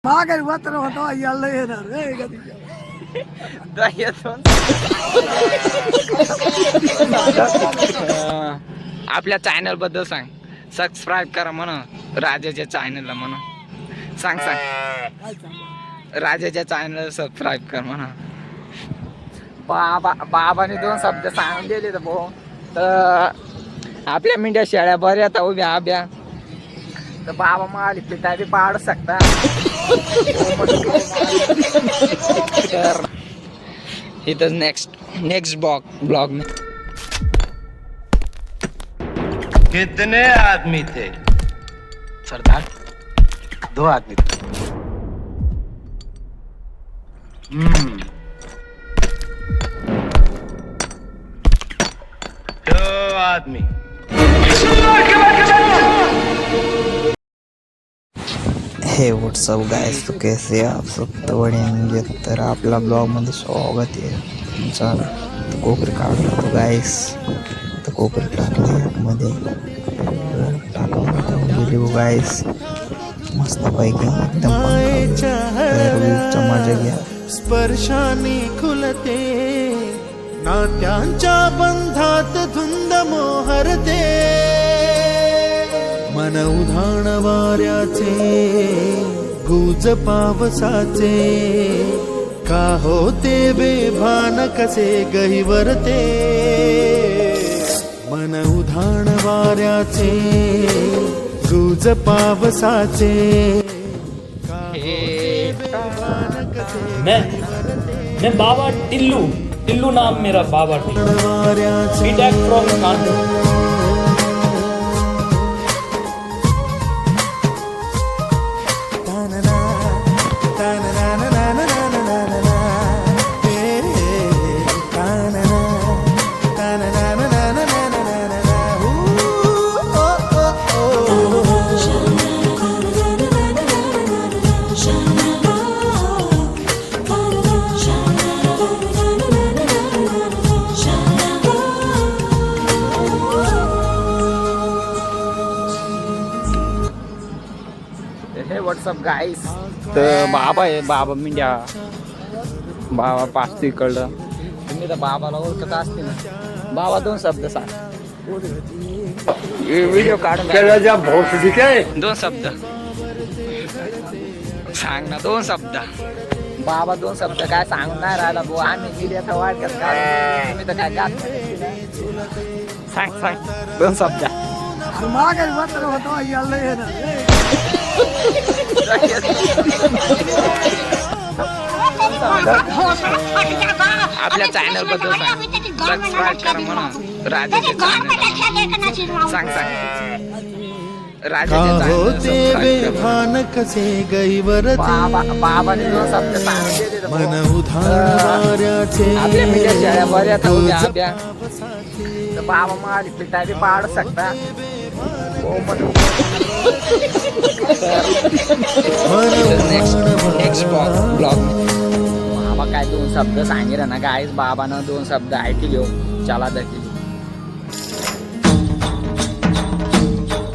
माघारी वात्र होता यायला येणार आपल्या चॅनल बद्दल सांग. सबस्क्राईब करा म्हणा राजाच्या चॅनलला म्हणा. सांग राजाच्या चॅनल सबस्क्राईब कर म्हणा. बाबाने 2 शब्द सांगून दिले तर भाऊ. तर आपल्या मेंढ्या शेळ्या बऱ्या आता उभ्या आब्या. तर बाबा माली पिता बी पाडू शकता. तर इथं नेक्स्ट ब्लॉग में कितने आदमी थे? सरदार 2 आदमी थे. दो आदमी. हे व्हाट्सअप गाइस, तो कैसे आप सब? तो बढ़िया होंगे. तर आपला ब्लॉग मध्ये स्वागत आहे तुमचं. तर कोकरी काढला तो गाइस. तर कोकरी टाकली मध्ये टाकून गेली वो गाइस. मस्त पैकी एकदम व्ह्यूचा मजा घ्या. स्पर्शाने खुलते नात्यांच्या बंधात धुंद मोहरते. मन उधाण वाऱ्याचे गुज पावसाचे का होते बेभान कसे गहिवरते. मन उधाण वाऱ्याचे गुज पावसाचे मैं बाबा टिल्लू नाम मेरा बाबा टिल्लू. BTech from Kanpur. हे व्हॉट्सअप गाईस. तर बाबा आहे. बाबा मिंड्या बाबा पाचती कळलं. तुम्ही तर बाबाला ओळखत असते ना. बाबा 2 शब्द सांग. व्हिडिओ काढून 2 शब्द सांग ना. 2 शब्द बाबा. 2 शब्द काय सांगून नाही राहिला भाऊ. आम्ही मीडियाचा वाटत काय तुम्ही तर काय गात. सांग 2 शब्द. माघारी वात्र होता यायला येणार आपल्या चॅनल बद्दल सांग. सबस्क्राईब करा म्हणा राजाच्या चॅनल. सांग राजाच्या बेभान कसे गैवरते. बाबाने 2 शब्द सांगून दिले तर मन उधाण वाऱ्याचे आपल्या मेंढ्या शेळ्या बऱ्या आता उभ्या आब्या. तर बाबा माली पिता बी पाडू शकता. नेक्स्ट ब्लॉग बाबा काय 2 शब्द सांगितलं ना गाईस. बाबानं 2 शब्द ऐकले. चला देखील